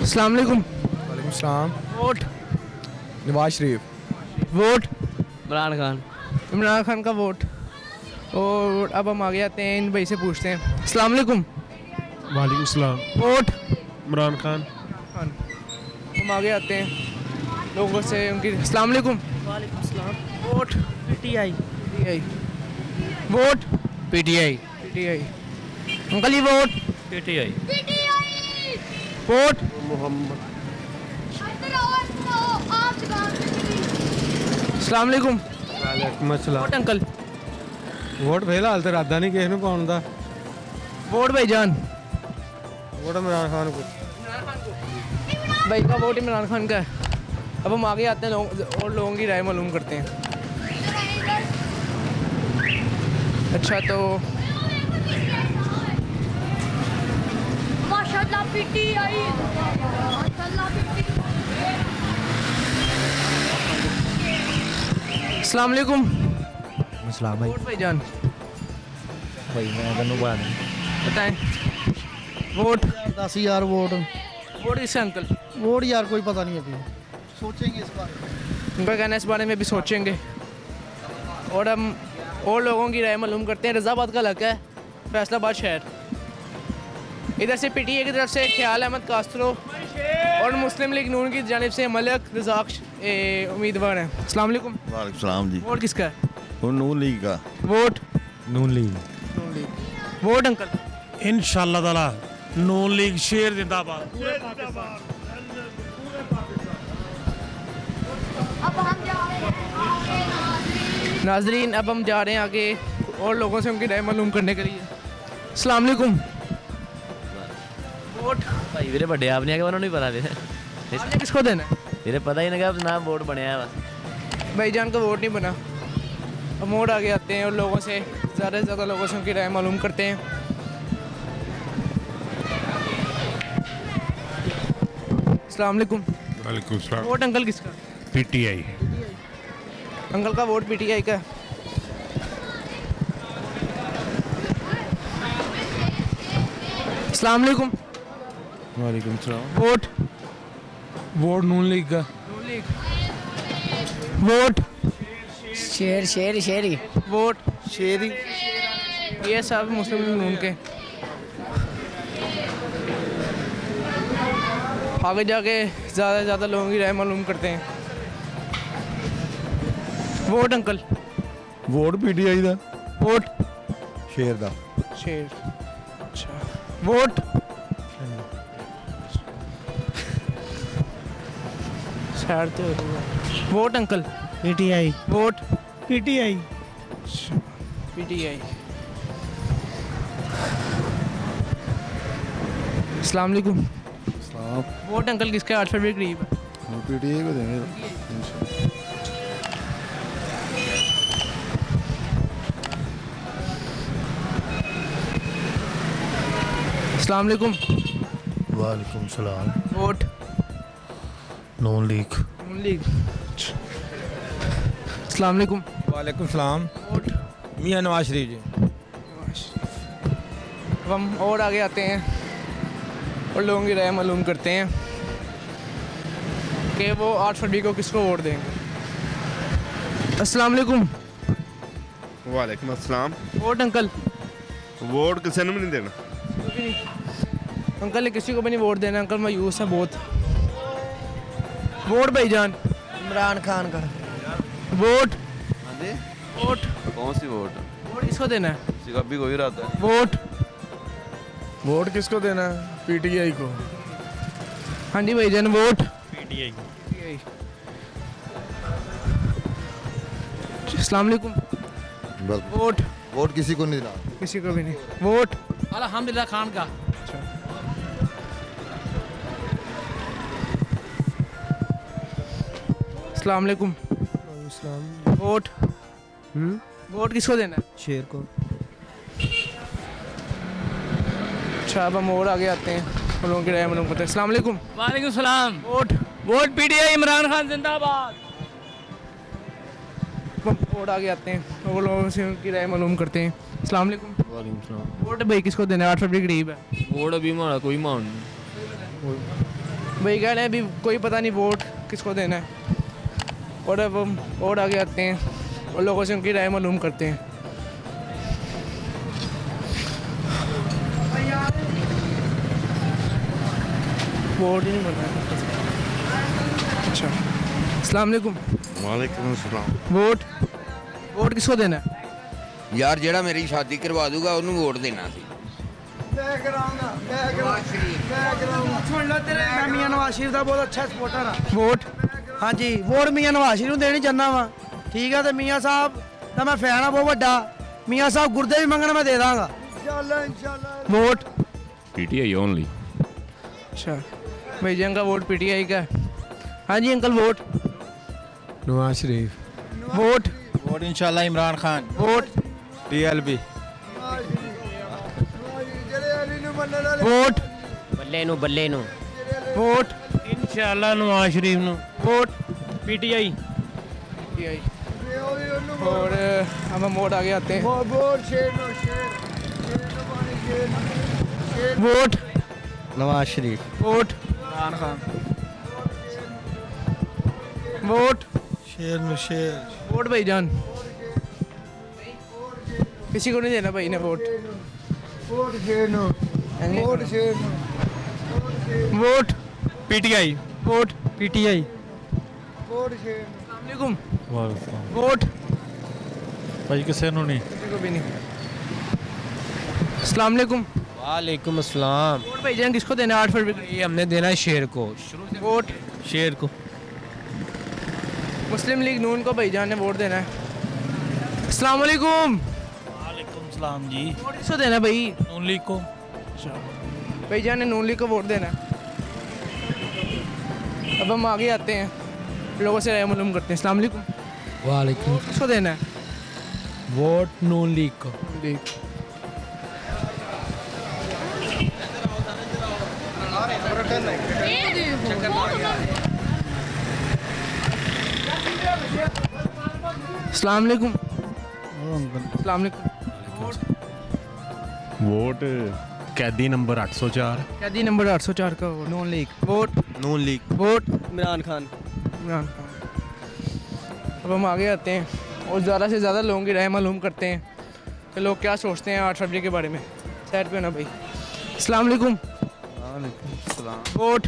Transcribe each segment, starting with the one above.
अस्सलाम वालेकुम। वालेकुम सलाम। वोट नवाज शरीफ। वोट इमरान खान। इमरान खान का वोट। और अब हम आगे आते हैं, इन भाई से पूछते हैं। अस्सलाम वालेकुम। वालेकुम सलाम। वोट इमरान खान। खान। हम आगे आते हैं लोगों से उनकी। अस्सलाम वालेकुम। वालेकुम सलाम। Vote PTI. PTI. Vote PTI. PTI. Uncle ji vote PTI. Vote Mohammad. अस्सलाम वालेकुम। वालेकुम सलाम। Vote uncle. वोट फिलहाल तो इरादा नहीं किसी ਨੂੰ ਪਾਉਣ ਦਾ। वोट भाईजान। वोट इमरान खान को। भाई का वोट इमरान खान का है। अब हम आगे आते हैं और लोगों की राय मालूम करते हैं। अच्छा तो माशाल्लाह पीटीआई। माशाल्लाह पीटीआई। अस्सलाम वालेकुम। सलाम भाई। वोट भाईजान भाई मैं तन्नू बात बताएं। Vote 10,000 vote. वोट किसका अंकल? वोट यार कोई पता नहीं अभी, सोचेंगे इस बारे में। उनका कहना है इस बारे में भी सोचेंगे। और हम और लोगों की राय मालूम करते हैं। रज़ाबाद का इलाका है, फैसलाबाद शहर। इधर से पीटीए की तरफ से ख्याल अहमद कास्त्रो और मुस्लिम लीग नून की जानिब से मलक रज़ाक उम्मीदवार हैं। अस्सलाम वालेकुम। वालेकुम सलाम जी। वोट किसका है? वो नून लीग का। Vote Noon league. नून लीग। Vote uncle. इंशाल्लाह ताला नून लीग शेर जिंदाबाद। अब हम जा रहे हैं आगे नाज़रीन। नाजरीन अब हम जा रहे हैं आगे और लोगों से उनकी राय मालूम करने के लिए। अस्सलाम वालेकुम। वोट भाई मेरे बड़े आपने आगे उन्होंने पता दे आपने किसको देना है? मेरे पता ही नहीं कि ना वोट बनया है बस। भाईजान का वोट नहीं बना। अब मोड़ आगे आते हैं और लोगों से ज़्यादा से ज़्यादा लोगों से उनकी राय मालूम करते हैं। अस्सलाम वालेकुम। वालेकुम सलाम। वोट अंकल किसका? पीटीआई। अंकल का वोट पीटीआई का है। अस्सलाम वालेकुम। वालेकुम सलाम। वोट वोट नून लीग का। नून लीग। वोट शेर शेर शेरी। वोट शेरी। ये सब मुस्लिम लीग नून के। आगे जाके ज़्यादा से ज़्यादा लोगों की राय मालूम करते हैं। Vote uncle. वोट पीटीआई दा। वोट शेर दा। शेर। अच्छा वोट शहर तो vote uncle. PTI. Vote PTI. PTI. अस्सलाम वालेकुम। वोट अंकल किसका? 8 फरवरी के करीब है। पीटीआई को देंगे। अस्सलाम वालेकुम। वालेकुम सलाम। Vote Noon league. नून लीग। अस्सलाम वालेकुम। वालेकुम सलाम। वोट मियां नवाज शरीफ जी। अब हम और आगे आते हैं और लोगों की राय मालूम करते हैं कि वो 8 फरवरी को किसको वोट देंगे। अस्सलाम वालेकुम। वालेकुम अस्सलाम। Vote uncle. वोट किसी ने भी नहीं देना। अंकल ने किसी को भी नहीं वोट देना। अंकल मायूस है बहुत। वोट भाईजान। इमरान खान का। वोट हाँ जी। वोट कौन सी वोट? वोट किसको देना है? किसी का भी कोई इरादा है। वोट वोट किसको देना है? पीटीआई को। हाँ जी भाईजान। Vote PTI. अस्सलाम वालेकुम। वोट वोट किसी को नहीं देना। किसी को भी नहीं। वोट अल्हम्दुलिल्लाह खान का। अस्सलाम वालेकुम। वोट वोट किसको देना है? शेर को। अच्छा अब हम और आगे आते हैं और लोगों की राय मालूम करते हैं। अस्सलाम वालेकुम। वालेकुम सलाम। Vote vote PTI Imran Khan जिंदाबाद। हम और आगे आते हैं और लोगों से उनकी राय मालूम करते हैं। अस्सलाम वालेकुम। वालेकुम सलाम। वोट भाई किसको देना है? 8 फरवरी करीब है। वोट अभी हमारा कोई मान नहीं। वही कह रहे हैं अभी कोई पता नहीं वोट किसको देना है। और अब हम और आगे आते हैं और लोगों से उनकी राय मालूम करते हैं। वोट ही नहीं बनना है। अच्छा, अस्सलाम वालेकुम। वालेकुम अस्सलाम। वोट वोट किसको देना है? यार ਜਿਹੜਾ ਮੇਰੀ ਸ਼ਾਦੀ ਕਰਵਾ ਦੂਗਾ ਉਹਨੂੰ ਵੋਟ ਦੇਣਾ ਸੀ। मैं मियां नवाज शरीफ का बहुत अच्छा सपोर्टर हाँ। वोट हाँ जी, वोट मियां नवाज शरीफ देनी चाहना वा। ठीक है, तो मियां साहब का मैं फैन हाँ बहुत बड़ा। मियां साहब गुर्दे भी मंगने मैं दे दांगा। Vote PTI only. अच्छा, भाई जंग का वोट पीटीआई का है। हाँ जी uncle, vote Nawaz Sharif. Vote vote इंशाल्लाह Imran Khan. Vote TLB. Vote बल्ले नु वोट इंशाल्लाह नवाज शरीफ नु। Vote PTI. पीटीआई। और अब हम वोट आगे आते हैं। Vote Nawaz Sharif. Vote Imran Khan. Vote शेर नु शेर। वोट भाईजान किसी को नहीं देना भाई ने vote. Vote PTI. Vote PTI. अस्सलाम वालेकुम। वोट भाई किसे नु नहीं। किसी को भी नहीं। अस्सलाम वालेकुम। वालेकुम अस्सलाम। वोट भाईजान किसको देना है 8 फरवरी को? ये हमने देना है शेर को। वोट शेर को। मुस्लिम लीग नून को भाईजान ने वोट देना है। अस्सलाम वालेकुम। वालेकुम सलाम जी। वोट किसको देना है भाई? नून लीग को। भाईजान ने नून लीग को वोट देना है। अब हम आगे आते हैं, लोगों से राय मालूम करते हैं। अस्सलाम वालेकुम। वालेकुम। किसको देना है? वोट नून लीग को। लीग। अस्सलाम वालेकुम। अस्सलाम वालेकुम। वोट कैदी नंबर 804। कैदी नंबर 804 का vote. Noon league. Vote Noon league. Vote Imran Khan. Imran Khan. अब हम आगे आते हैं और ज़्यादा से ज़्यादा लोगों की राय मालूम करते हैं कि लोग क्या सोचते हैं 8 फरवरी के बारे में। साइड पे ना भाई। अस्सलाम वालेकुम। वोट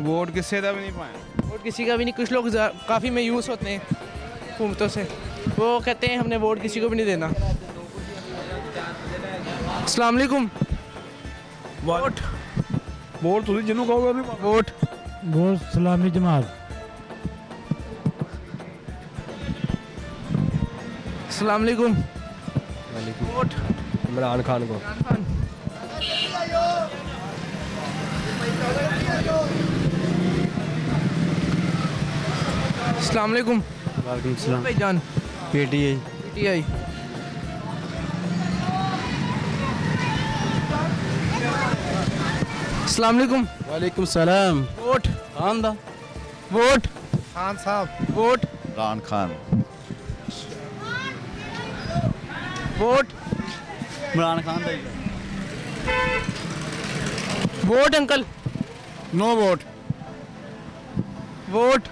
वोट किसी का भी नहीं पाया। वोट किसी का भी नहीं। कुछ लोग काफ़ी मायूस होते हैं हुकूमतों से, वो कहते हैं हमने वोट किसी को भी नहीं देना। अस्सलाम वालेकुम। वोट वोट तुम जिन्हों कहोगे नहीं। वोट वोट इस्लामी जमात। अस्सलाम वालेकुम। वोट इमरान खान को। इमरान खान। अस्सलाम वालेकुम। वालेकुम सलाम। भाईजान पीटीआई। पीटीआई। अस्सलाम वालेकुम। वालेकुम सलाम। वोट खान दा। वोट खान साहब। वोट इमरान खान। वोट इमरान खान दा। Vote uncle. No vote. Vote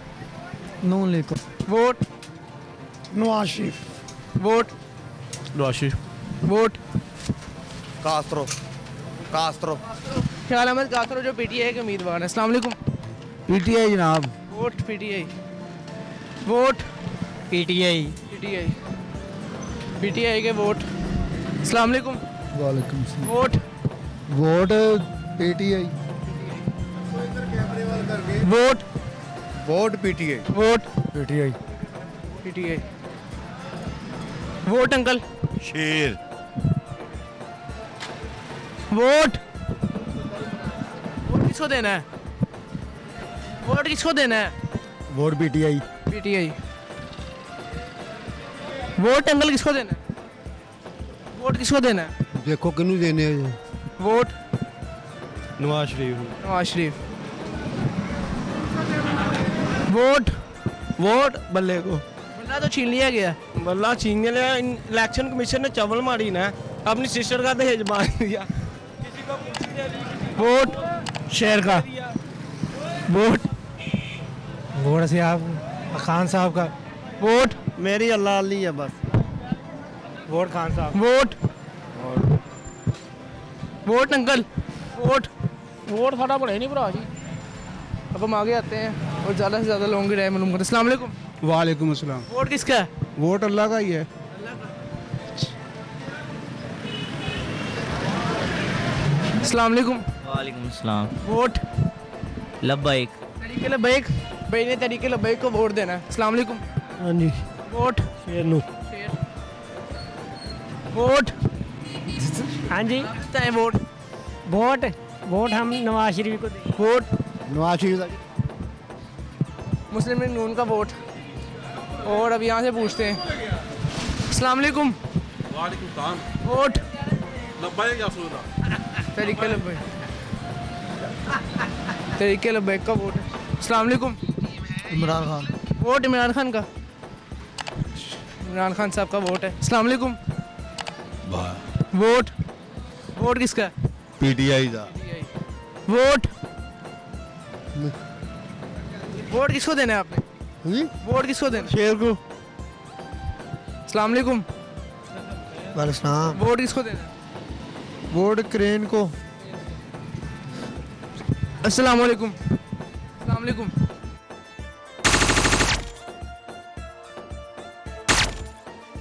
Noon league को। Vote Nawaz Sharif. Vote Nawaz Sharif. Vote Kastro. Khayal Ahmad कासरो जो पीटीआई के उम्मीदवार हैं। अस्सलाम वालेकुम। पीटीआई जनाब। Vote PTI. Vote PTI. PTI. PTI के वोट। अस्सलाम वालेकुम। वालेकुम vote vote PTI. Vote vote PTI. Vote PTI. PTI. Vote uncle. शेर। वोट वोट किसको देना है? वोट किसको देना है? Vote PTI. PTI. Vote uncle किसको देना है? वोट किसको देना है? देखो किन्नू देने हैं। वोट नवाज शरीफ। नवाज शरीफ। वोट वोट बल्ले को। बल्ला तो छीन लिया गया। बल्ला छीनने लिया। इलेक्शन कमीशन ने चवल मारी ना, अपनी सिस्टर का दहेज मार दिया। वोट शेर का। वोट वोट से आप खान साहब का वोट मेरी अल्लाह अली है बस वोट खान साहब vote vote uncle vote vote साडा बने नहीं भरा जी अब हम आगे आते हैं और ज़्यादा से ज़्यादा लोगों की राय मालूम करते हैं। अस्सलाम वालेकुम। वालेकुम अस्सलाम। वोट किसका है? वोट अल्लाह का ही है। अस्सलाम वालेकुम। वालेकुम सलाम। वोट लब्बाइक। तरीके लबैक भाई ने तरीके लबैक को वोट देना है। अस्सलाम वालेकुम। हाँ जी वोट शेर नू वोट हाँ जी किसका है वोट? वोट वोट हम नवाज शरीफ को देंगे वोट नवाज शरीफ मुस्लिम लीग नून का वोट। और अब यहाँ से पूछते हैं। अस्सलाम वालेकुम। वालेकुम सलाम। वोट लब्बाइक या रसूलल्लाह। तरीके लबैक तरीके लबैक का वोट है। अस्सलाम वालेकुम। इमरान खान वोट इमरान खान का। इमरान खान साहब का वोट है। अस्सलाम वालेकुम। वोट वोट किसका है? पीटीआई का वोट वोट किसको देना है आपने? वोट किसको देना? शेर को अस्सलाम वालेकुम। वालेकुम वोट किसको देना है? वोट क्रेन को अस्सलाम वालेकुम। अस्सलाम वालेकुम।